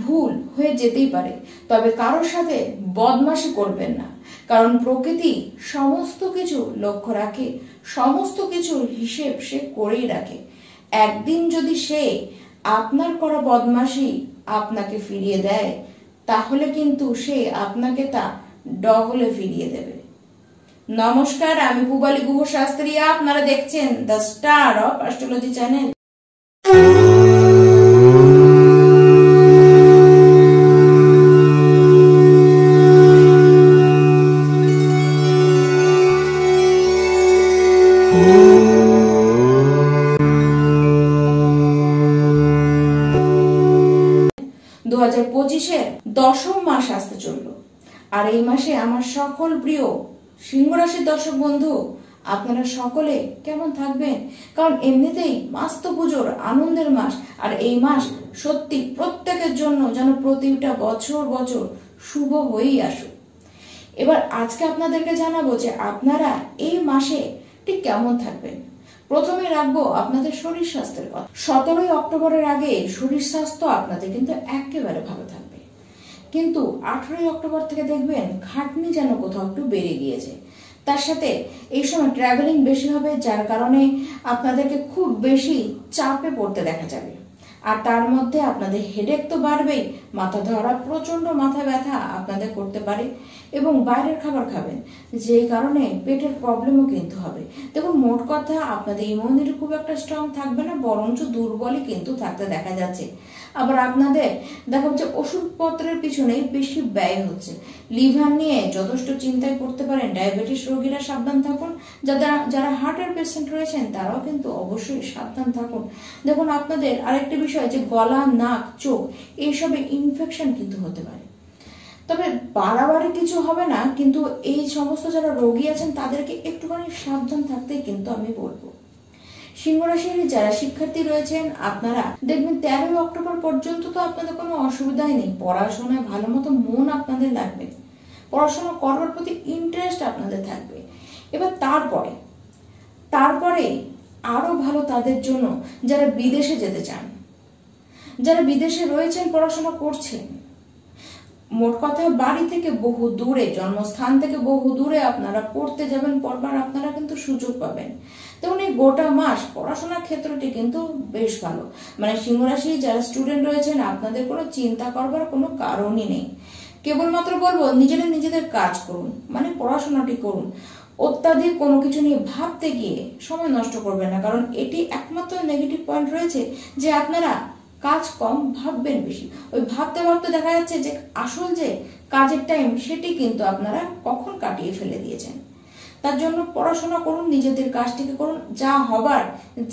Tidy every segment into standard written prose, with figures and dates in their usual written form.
ভুল হয়ে যেতেই পারে, তবে কারোর সাথে বদমাশি করবেন না, কারণ প্রকৃতি সমস্ত কিছু লক্ষ্য রাখে, সমস্ত কিছুর হিসেব সে করেই রাখে। একদিন যদি সে আপনার করা বদমাশি আপনাকে ফিরিয়ে দেয়, তাহলে কিন্তু সে আপনাকে তা ডবলে ফিরিয়ে দেবে। নমস্কার, আমি পূবালী গুহ শাস্ত্রী, আপনারা দেখছেন the star of astrology channel. 2025-এর 10ম মাস আসতে চলল, আর এই মাসে আমার সকল প্রিয় সিংহ রাশির দর্শক বন্ধু আপনারা সকলে কেমন থাকবেন? কারণ এমনিতেই মাস তো পুজোর আনন্দের মাস, আর এই মাস সত্যি প্রত্যেকের জন্য যেন প্রতিটা বছর বছর শুভ হয়েই আসুক। এবার আজকে আপনাদেরকে জানাবো যে আপনারা এই মাসে ঠিক কেমন থাকবেন। প্রথমে রাখবো আপনাদের শরীর স্বাস্থ্যের কথা। 17ই অক্টোবরের আগে শরীর স্বাস্থ্য আপনাদের কিন্তু একেবারে ভালো থাকবে, কিন্তু 18ই অক্টোবর থেকে দেখবেন খাটনি যেন কোথাও একটু বেড়ে গিয়েছে। তার সাথে এই সময় ট্রাভেলিং বেশি হবে, যার কারণে আপনাদেরকে খুব বেশি চাপে পড়তে দেখা যাবে। আর তার মধ্যে আপনাদের হেডেক তো বাড়বেই, মাথা ধরা, প্রচন্ড মাথা ব্যথা আপনাদের করতে পারে, এবং বাইরের খাবার খাবেন, যেই কারণে পেটের প্রবলেমও কিন্তু হবে। দেখুন, মোট কথা আপনাদের ইমিউনিটি খুব একটা স্ট্রং থাকবে না, বরঞ্চ দুর্বলই কিন্তু থাকতে দেখা যাচ্ছে। আবার আপনাদের দেখা যাচ্ছে ওষুধপত্রের পিছনেই বেশি ব্যয় হচ্ছে। লিভার নিয়ে যথেষ্ট চিন্তায় পড়তে পারেন। ডায়াবেটিস রোগীরা সাবধান থাকুন, যারা হার্টের পেশেন্ট রয়েছেন তারাও কিন্তু অবশ্যই সাবধান থাকুন। দেখুন, আপনাদের আরেকটি বিষয় যে গলা, নাক, চোখ এইসবে ইনফেকশন কিন্তু হতে পারে। তবে বাড়াবাড়ি কিছু হবে না, কিন্তু এই সমস্ত যারা রোগী আছেন তাদেরকে একটুখানি সাবধান থাকতেই কিন্তু আমি বলবো। সিংহ রাশির যারা শিক্ষার্থী রয়েছেন আপনারা দেখবেন 13ই অক্টোবর পর্যন্ত তো আপনাদের কোনো অসুবিধাই নেই। পড়াশোনায় ভালো মতো মন আপনাদের লাগবে, পড়াশোনা করবার প্রতি ইন্টারেস্ট আপনাদের থাকবে। এবার তারপরে আরো ভালো তাদের জন্য যারা বিদেশে যেতে চান, যারা বিদেশে রয়েছেন, পড়াশোনা করছেন। মোট কথা বাড়ি থেকে বহু দূরে, জন্মস্থান থেকে বহু দূরে আপনারা পড়তে যাবেন, পড়বার আপনারা কিন্তু সুযোগ পাবেন। দেখুন, এই গোটা মাস পড়াশোনার ক্ষেত্রটি কিন্তু বেশ ভালো। মানে সিংহ রাশি যারা স্টুডেন্ট রয়েছেন আপনাদের কোনো চিন্তা করবার কোনো কারণই নেই। কেবলমাত্র বলবো নিজেদের কাজ করুন, মানে পড়াশোনাটি করুন। অত্যাধিক কোনো কিছু নিয়ে ভাবতে গিয়ে সময় নষ্ট করবেন না, কারণ এটি একমাত্র নেগেটিভ পয়েন্ট রয়েছে যে আপনারা কাজ কম, ভাববেন বেশি। ওই ভাবতে ভাবতে দেখা যাচ্ছে যে আসল যে কাজের টাইম সেটি কিন্তু আপনারা কখন কাটিয়ে ফেলে দিয়েছেন। তার জন্য পড়াশোনা করুন, নিজেদের কাজটিকে করুন, যা হবার,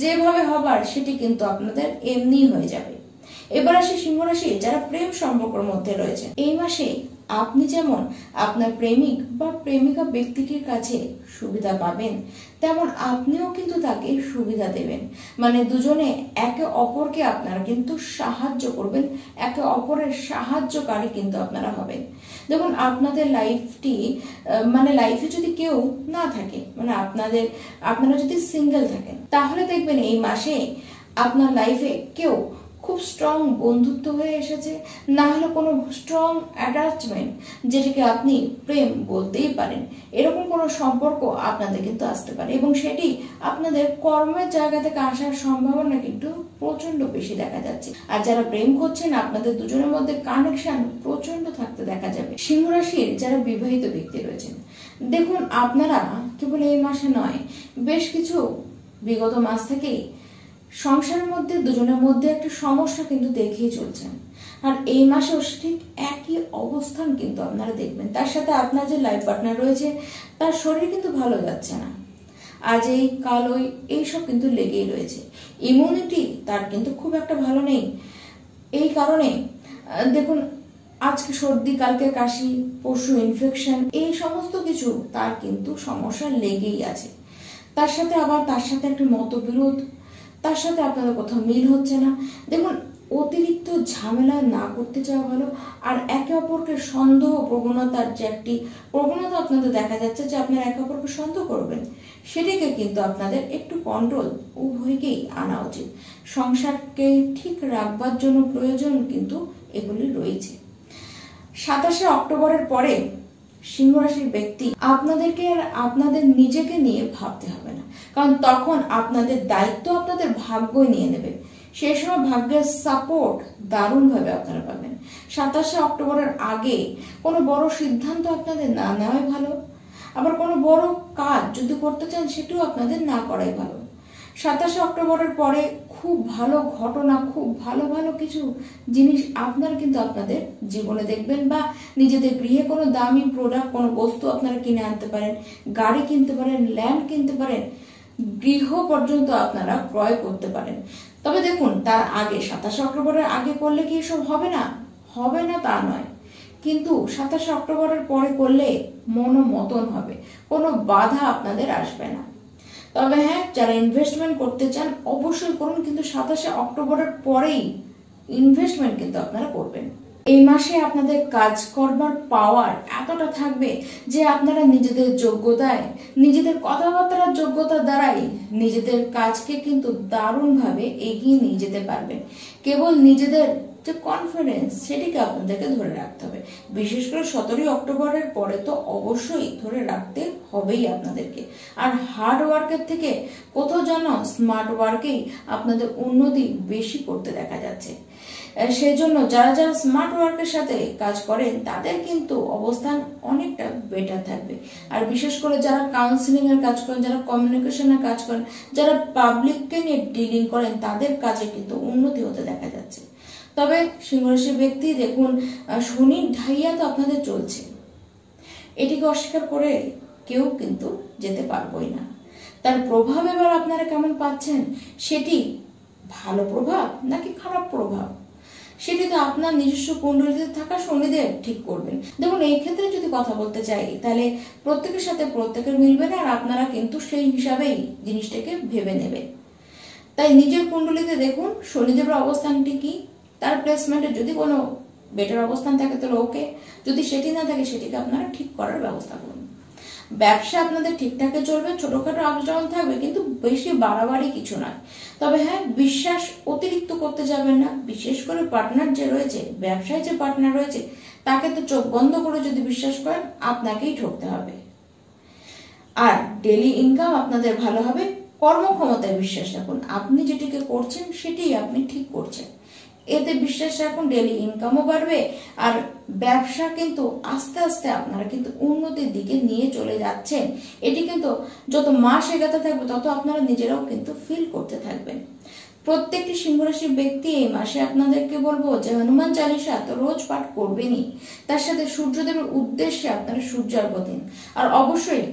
যেভাবে হবার সেটি কিন্তু আপনাদের এমনি হয়ে যাবে। এবার আসি সিংহ রাশি যারা প্রেম সম্পর্কের মধ্যে রয়েছে। এই মাসে আপনি যেমন আপনার প্রেমিক বা প্রেমিকা ব্যক্তিটির কাছে সুবিধা পাবেন, তেমন আপনিও কিন্তু তাকে সুবিধা দেবেন। মানে দুজনে একে অপরকে আপনারা কিন্তু সাহায্য করবেন, একে অপরের সাহায্যকারী কিন্তু আপনারা হবেন। দেখুন, আপনাদের লাইফটি মানে লাইফে যদি কেউ না থাকে, মানে আপনারা যদি সিঙ্গেল থাকেন, তাহলে দেখবেন এই মাসে আপনার লাইফে কেউ খুব স্ট্রং বন্ধুত্ব হয়ে এসেছে, না হলে কোনো স্ট্রং অ্যাটাচমেন্ট, যেটাকে আপনি প্রেম বলতেই পারেন, এরকম কোনো সম্পর্ক আপনাদের কিন্তু আসতে পারে, এবং সেটি আপনাদের কর্মের জায়গা থেকে আসার সম্ভাবনা কিন্তু প্রচন্ড বেশি দেখা যাচ্ছে। আর যারা প্রেম করছেন আপনাদের দুজনের মধ্যে কানেকশন প্রচন্ড থাকতে দেখা যাবে। সিংহ রাশির যারা বিবাহিত ব্যক্তি রয়েছেন, দেখুন আপনারা কেবল এই মাসে নয়, বেশ কিছু বিগত মাস থেকেই সংসারের মধ্যে দুজনের মধ্যে একটা সমস্যা কিন্তু দেখেই চলছেন, আর এই মাসেও ঠিক একই অবস্থান কিন্তু আপনারা দেখবেন। তার সাথে আপনার যে লাইফ পার্টনার রয়েছে তার শরীর কিন্তু ভালো যাচ্ছে না, আজ এই কাল ওই, এইসব কিন্তু লেগেই রয়েছে। ইমিউনিটি তার কিন্তু খুব একটা ভালো নেই। এই কারণে দেখুন, আজকে সর্দি, কালকে কাশি, পরশু ইনফেকশন, এই সমস্ত কিছু তার কিন্তু সমস্যা লেগেই আছে। তার সাথে একটা মতবিরোধ, তার সাথে আপনাদের কোথাও মিল হচ্ছে না। দেখুন, অতিরিক্ত ঝামেলা না করতে চাওয়া ভালো। আর একে অপরকে সন্দেহ প্রবণতার যে একটি প্রবণতা আপনাদের দেখা যাচ্ছে যে আপনারা একে অপরকে সন্দেহ করবেন, সেটিকে কিন্তু আপনাদের একটু কন্ট্রোল উভয়কেই আনা উচিত। সংসারকে ঠিক রাখবার জন্য প্রয়োজন কিন্তু এগুলি রয়েছে। 27শে অক্টোবরের পরে সিংহ রাশির ব্যক্তি আপনাদেরকে আর আপনাদের নিজেকে নিয়ে ভাবতে হবে না, কারণ তখন আপনাদের দায়িত্ব আপনাদের ভাগ্যই নিয়ে নেবে। সেই সময় ভাগ্যের সাপোর্ট দারুণভাবে আপনারা পাবেন। 27শে অক্টোবরের আগে কোনো বড় সিদ্ধান্ত আপনাদের না নেওয়াই ভালো, আবার কোনো বড় কাজ যদি করতে চান সেটাও আপনাদের না করাই ভালো। 27শে অক্টোবরের পরে খুব ভালো ঘটনা, খুব ভালো ভালো কিছু জিনিস আপনারা কিন্তু আপনাদের জীবনে দেখবেন, বা নিজেদের গৃহে কোনো দামি প্রোডাক্ট, কোনো বস্তু আপনারা কিনে আনতে পারেন, গাড়ি কিনতে পারেন, ল্যান্ড কিনতে পারেন, গৃহ পর্যন্ত আপনারা ক্রয় করতে পারেন। তবে দেখুন, তার আগে 27শে অক্টোবরের আগে করলে কি এসব হবে না? হবে না তা নয়, কিন্তু 27শে অক্টোবরের পরে করলে মনোমতন হবে, কোনো বাধা আপনাদের আসবে না। তবে হ্যাঁ, যারা ইনভেস্টমেন্ট করতে চান অবশ্যই করুন, কিন্তু 27শে অক্টোবরের পরেই ইনভেস্টমেন্ট কিন্তু আপনারা করবেন। এই মাসে আপনাদের কাজ করবার পাওয়ার এতটা থাকবে যে আপনারা নিজেদের যোগ্যতায়, নিজেদের কথাবার্তার যোগ্যতার দ্বারাই নিজেদের কাজকে কিন্তু দারুণভাবে এগিয়ে নিয়ে যেতে পারবেন। কেবল নিজেদের যে কনফিডেন্স সেটিকে আপনাদেরকে ধরে রাখতে হবে। বিশেষ করে 17ই অক্টোবরের পরে তো অবশ্যই ধরে রাখতে হবেই আপনাদেরকে। আর হার্ড ওয়ার্কের থেকে কোথাও যেন স্মার্ট ওয়ার্কেই আপনাদের উন্নতি বেশি করতে দেখা যাচ্ছে। সেই জন্য যারা যারা স্মার্ট ওয়ার্কের সাথে কাজ করেন তাদের কিন্তু অবস্থান অনেকটা বেটার থাকবে। আর বিশেষ করে যারা কাউন্সিলিং এর কাজ করেন, যারা কমিউনিকেশনের কাজ করেন, যারা পাবলিককে নিয়ে ডিলিং করেন, তাদের কাজে কিন্তু উন্নতি হতে দেখা যাচ্ছে। তবে সিংহ রাশির ব্যক্তি দেখুন, শনির ঢাইয়া তো আপনাদের চলছে, এটিকে অস্বীকার করে কেউ কিন্তু যেতে পারবোই না। তার প্রভাব এবার আপনারা কেমন পাচ্ছেন, সেটি ভালো প্রভাব নাকি খারাপ প্রভাব, সেটি তো আপনার নিজস্ব কুণ্ডলিতে থাকা শনিদেব ঠিক করবেন। দেখুন, এই ক্ষেত্রে যদি কথা বলতে চাই তাহলে প্রত্যেকের সাথে প্রত্যেকের মিলবে না, আর আপনারা কিন্তু সেই হিসাবেই জিনিসটাকে ভেবে নেবেন। তাই নিজের কুণ্ডলিতে দেখুন শনিদেবের অবস্থানটি কি, তার প্লেসমেন্টে যদি কোনো বেটার অবস্থান থাকে তাহলে ওকে, যদি সেটি না থাকে সেটিকে আপনারা ঠিক করার ব্যবস্থা করুন। ব্যবসা আপনাদের ঠিকঠাক চলবে, ছোটখাটো আপ ডাউন থাকবে, কিন্তু বেশি বাড়াবাড়ি কিছু নয়। তবে হ্যাঁ, বিশ্বাস অতিরিক্ত করতে যাবেন না। বিশেষ করে পার্টনার যে রয়েছে, ব্যবসায় যে পার্টনার রয়েছে, তাকে তো চোখ বন্ধ করে যদি বিশ্বাস করেন আপনাকেই ঠকতে হবে। আর ডেইলি ইনকাম আপনাদের ভালো হবে। কর্মক্ষমতায় বিশ্বাস রাখুন, আপনি যেটিকে করছেন সেটি আপনি ঠিক করছেন, এতে বিশ্বাস রাখুন, ডেইলি ইনকামও বাড়বে। আর ব্যবসা কিন্তু আস্তে আস্তে আপনারা কিন্তু উন্নতির দিকে নিয়ে চলে যাচ্ছেন। এটি কিন্তু যত মাস এগাতে থাকবে তত আপনারা নিজেরাও কিন্তু ফিল করতে থাকবেন। প্রত্যেকটি সিংহ রাশির ব্যক্তি এই মাসে আপনাদেরকে বলবো যে হনুমান চালিসা তো রোজ পাঠ করবেনই, তার সাথে সূর্যদেবের উদ্দেশ্যে আপনারা সূর্যার্ঘ্য দিন। আর অবশ্যই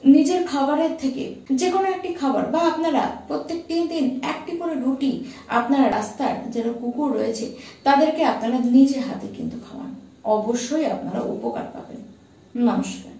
নিজের খাবারের থেকে যে কোনো একটি খাবার, বা আপনারা প্রত্যেক দিন একটি করে রুটি আপনারা রাস্তার যারা কুকুর রয়েছে তাদেরকে আপনারা নিজে হাতে কিন্তু খাওয়ান, অবশ্যই আপনারা উপকার পাবেন। নমস্কার।